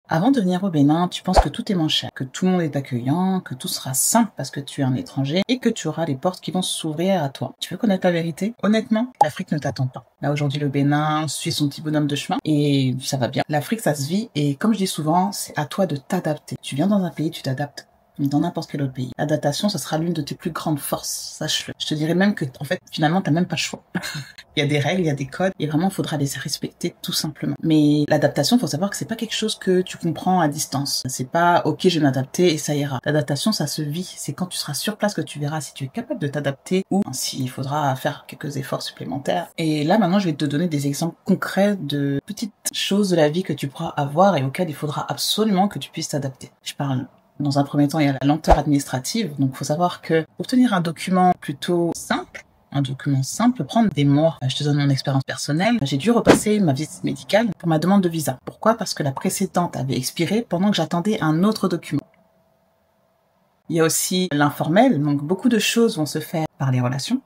Avant de venir au Bénin, tu penses que tout est moins cher, que tout le monde est accueillant, que tout sera simple parce que tu es un étranger et que tu auras les portes qui vont s'ouvrir à toi. Tu veux connaître la vérité? Honnêtement, l'Afrique ne t'attend pas. Là, aujourd'hui, le Bénin suit son petit bonhomme de chemin et ça va bien. L'Afrique, ça se vit et comme je dis souvent, c'est à toi de t'adapter. Tu viens dans un pays, tu t'adaptes. Mais dans n'importe quel autre pays. L'adaptation, ça sera l'une de tes plus grandes forces, sache-le. Je te dirais même que, en fait, finalement, t'as même pas le choix. Il y a des règles, il y a des codes, et vraiment, il faudra les respecter tout simplement. Mais l'adaptation, faut savoir que c'est pas quelque chose que tu comprends à distance. C'est pas, ok, je vais m'adapter et ça ira. L'adaptation, ça se vit. C'est quand tu seras sur place que tu verras si tu es capable de t'adapter ou s'il faudra faire quelques efforts supplémentaires. Et là, maintenant, je vais te donner des exemples concrets de petites choses de la vie que tu pourras avoir et auxquelles il faudra absolument que tu puisses t'adapter. Je parle dans un premier temps, il y a la lenteur administrative. Donc, il faut savoir que obtenir un document plutôt simple, peut prendre des mois. Je te donne mon expérience personnelle. J'ai dû repasser ma visite médicale pour ma demande de visa. Pourquoi? Parce que la précédente avait expiré pendant que j'attendais un autre document. Il y a aussi l'informel. Donc, beaucoup de choses vont se faire par les relations.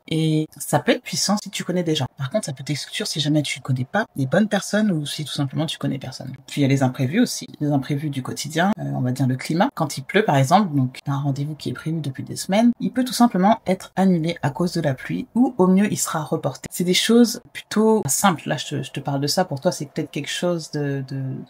Et ça peut être puissant si tu connais des gens. Par contre, ça peut t'exclure si jamais tu ne connais pas des bonnes personnes ou si tout simplement tu connais personne. Puis il y a les imprévus aussi, les imprévus du quotidien, on va dire le climat. Quand il pleut par exemple, donc un rendez-vous qui est prévu depuis des semaines, il peut tout simplement être annulé à cause de la pluie ou au mieux il sera reporté. C'est des choses plutôt simples. Là, je te parle de ça. Pour toi, c'est peut-être quelque chose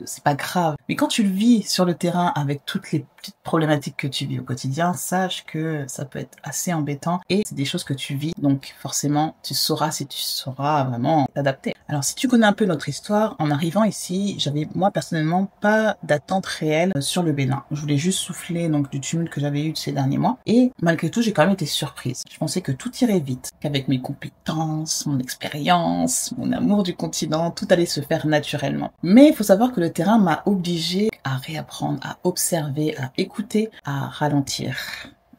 c'est pas grave. Mais quand tu le vis sur le terrain avec toutes les petites problématiques que tu vis au quotidien, sache que ça peut être assez embêtant et c'est des choses que tu vis. Donc forcément, tu sauras si tu sauras vraiment t'adapter. Alors si tu connais un peu notre histoire, en arrivant ici, j'avais moi personnellement pas d'attente réelle sur le Bénin. Je voulais juste souffler donc du tumulte que j'avais eu ces derniers mois et malgré tout, j'ai quand même été surprise. Je pensais que tout irait vite, qu'avec mes compétences, mon expérience, mon amour du continent, tout allait se faire naturellement. Mais il faut savoir que le terrain m'a obligée à réapprendre, à observer, à écouter, à ralentir,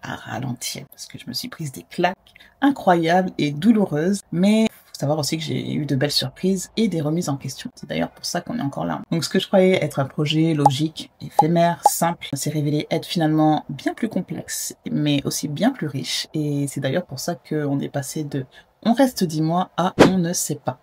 parce que je me suis prise des claques incroyables et douloureuses, mais faut savoir aussi que j'ai eu de belles surprises et des remises en question. C'est d'ailleurs pour ça qu'on est encore là. Donc ce que je croyais être un projet logique, éphémère, simple, s'est révélé être finalement bien plus complexe, mais aussi bien plus riche. Et c'est d'ailleurs pour ça qu'on est passé de « on reste 10 mois » à « on ne sait pas ».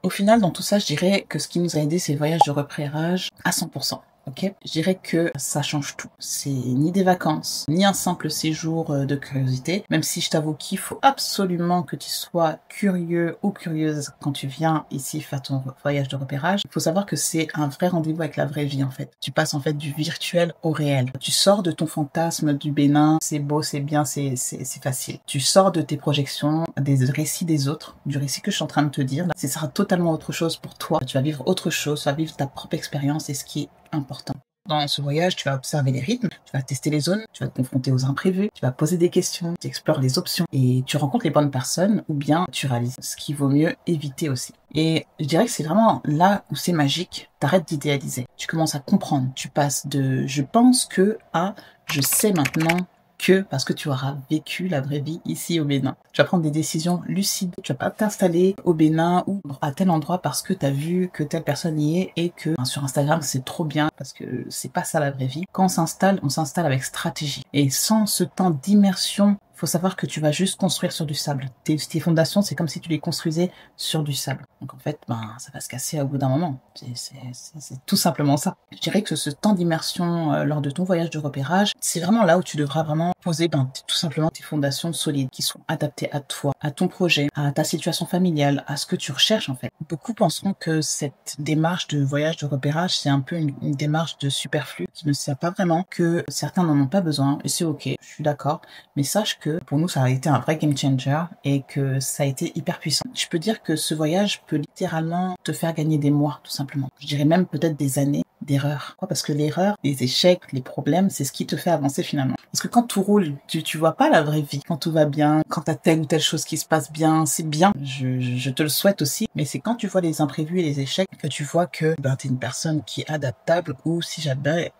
Au final, dans tout ça, je dirais que ce qui nous a aidé, c'est le voyage de repérage à 100%. Ok, je dirais que ça change tout. C'est ni des vacances, ni un simple séjour de curiosité, même si je t'avoue qu'il faut absolument que tu sois curieux ou curieuse quand tu viens ici faire ton voyage de repérage. Il faut savoir que c'est un vrai rendez-vous avec la vraie vie en fait. Tu passes en fait du virtuel au réel. Tu sors de ton fantasme du Bénin, c'est beau, c'est bien, c'est facile. Tu sors de tes projections, des récits des autres, du récit que je suis en train de te dire. Là, ce sera totalement autre chose pour toi. Tu vas vivre autre chose, tu vas vivre ta propre expérience et ce qui est important. Dans ce voyage, tu vas observer les rythmes, tu vas tester les zones, tu vas te confronter aux imprévus, tu vas poser des questions, tu explores les options et tu rencontres les bonnes personnes ou bien tu réalises ce qu'il vaut mieux éviter aussi. Et je dirais que c'est vraiment là où c'est magique, t'arrêtes d'idéaliser. Tu commences à comprendre, tu passes de « je pense que » à « je sais maintenant » que parce que tu auras vécu la vraie vie ici au Bénin. Tu vas prendre des décisions lucides. Tu vas pas t'installer au Bénin ou à tel endroit parce que tu as vu que telle personne y est et que sur Instagram c'est trop bien parce que c'est pas ça la vraie vie. Quand on s'installe avec stratégie. Et sans ce temps d'immersion, faut savoir que tu vas juste construire sur du sable. Tes fondations, c'est comme si tu les construisais sur du sable. Donc en fait, ça va se casser au bout d'un moment. C'est tout simplement ça. Je dirais que ce temps d'immersion lors de ton voyage de repérage, c'est vraiment là où tu devras vraiment poser tout simplement tes fondations solides qui sont adaptées à toi, à ton projet, à ta situation familiale, à ce que tu recherches en fait. Beaucoup penseront que cette démarche de voyage de repérage, c'est un peu une démarche de superflu qui ne sert pas vraiment, que certains n'en ont pas besoin et c'est ok, je suis d'accord, mais sache que pour nous ça a été un vrai game changer et que ça a été hyper puissant. Je peux dire que ce voyage peut littéralement te faire gagner des mois tout simplement. Je dirais même peut-être des années d'erreurs. Pourquoi? Parce que l'erreur, les échecs, les problèmes, c'est ce qui te fait avancer finalement. Parce que quand tout roule, tu vois pas la vraie vie. Quand tout va bien, quand t'as telle ou telle chose qui se passe bien, c'est bien. Je te le souhaite aussi. Mais c'est quand tu vois les imprévus et les échecs que tu vois que t'es une personne qui est adaptable ou si jamais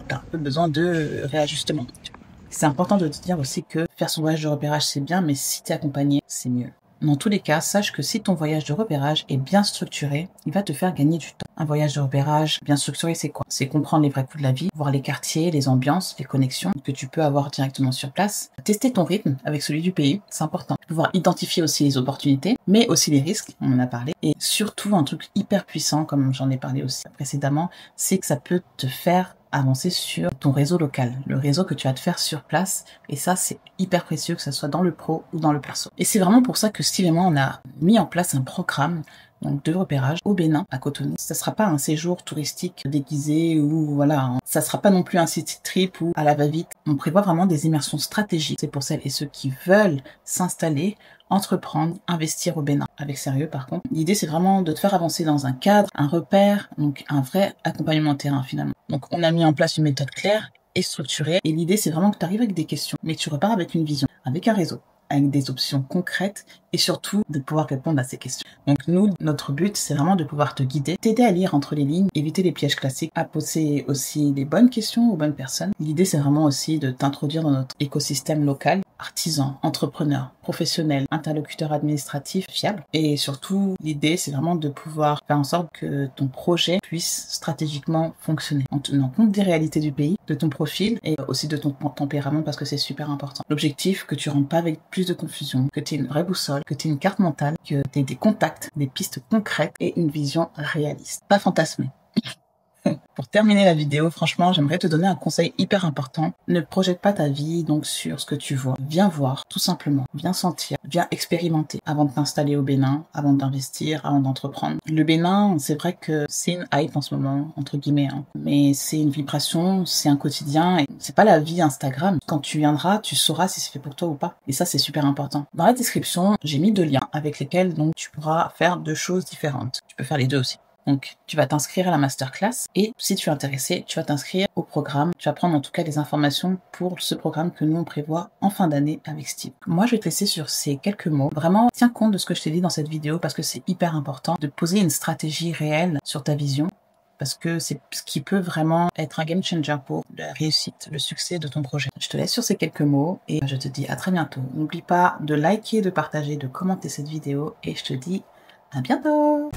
t'as un peu besoin de réajustement. C'est important de te dire aussi que faire son voyage de repérage c'est bien, mais si t'es accompagné, c'est mieux. Dans tous les cas, sache que si ton voyage de repérage est bien structuré, il va te faire gagner du temps. Un voyage de repérage bien structuré, c'est quoi? C'est comprendre les vrais coups de la vie, voir les quartiers, les ambiances, les connexions que tu peux avoir directement sur place, tester ton rythme avec celui du pays, c'est important. Pouvoir identifier aussi les opportunités, mais aussi les risques, on en a parlé. Et surtout, un truc hyper puissant, comme j'en ai parlé aussi précédemment, c'est que ça peut te faire avancer sur ton réseau local, le réseau que tu vas te faire sur place. Et ça, c'est hyper précieux, que ce soit dans le pro ou dans le perso. Et c'est vraiment pour ça que Steve et moi, on a mis en place un programme donc de repérage au Bénin, à Cotonou. Ça sera pas un séjour touristique déguisé ou voilà, hein. Ça sera pas non plus un city trip ou à la va-vite. On prévoit vraiment des immersions stratégiques. C'est pour celles et ceux qui veulent s'installer, entreprendre, investir au Bénin. Avec sérieux par contre. L'idée c'est vraiment de te faire avancer dans un cadre, un repère, donc un vrai accompagnement terrain finalement. Donc on a mis en place une méthode claire et structurée et l'idée c'est vraiment que tu arrives avec des questions, mais que tu repars avec une vision, avec un réseau, avec des options concrètes et surtout de pouvoir répondre à ces questions. Donc nous, notre but, c'est vraiment de pouvoir te guider, t'aider à lire entre les lignes, éviter les pièges classiques, à poser aussi les bonnes questions aux bonnes personnes. L'idée, c'est vraiment aussi de t'introduire dans notre écosystème local, artisans, entrepreneurs, professionnels, interlocuteurs administratifs fiables. Et surtout, l'idée, c'est vraiment de pouvoir faire en sorte que ton projet puisse stratégiquement fonctionner en tenant compte des réalités du pays, de ton profil et aussi de ton tempérament parce que c'est super important. L'objectif, que tu rentres pas avec plus de confusion, que tu aies une vraie boussole, que tu aies une carte mentale, que tu aies des contacts, des pistes concrètes et une vision réaliste. Pas fantasmée. Pour terminer la vidéo, franchement, j'aimerais te donner un conseil hyper important. Ne projette pas ta vie donc sur ce que tu vois. Viens voir, tout simplement. Viens sentir, viens expérimenter avant de t'installer au Bénin, avant d'investir, avant d'entreprendre. Le Bénin, c'est vrai que c'est une hype en ce moment, entre guillemets, hein. Mais c'est une vibration, c'est un quotidien et c'est pas la vie Instagram. Quand tu viendras, tu sauras si c'est fait pour toi ou pas. Et ça, c'est super important. Dans la description, j'ai mis 2 liens avec lesquels donc tu pourras faire 2 choses différentes. Tu peux faire les deux aussi. Donc, tu vas t'inscrire à la masterclass et si tu es intéressé, tu vas t'inscrire au programme. Tu vas prendre en tout cas des informations pour ce programme que nous on prévoit en fin d'année avec Steve. Moi, je vais te laisser sur ces quelques mots. Vraiment, tiens compte de ce que je t'ai dit dans cette vidéo parce que c'est hyper important de poser une stratégie réelle sur ta vision parce que c'est ce qui peut vraiment être un game changer pour la réussite, le succès de ton projet. Je te laisse sur ces quelques mots et je te dis à très bientôt. N'oublie pas de liker, de partager, de commenter cette vidéo et je te dis à bientôt!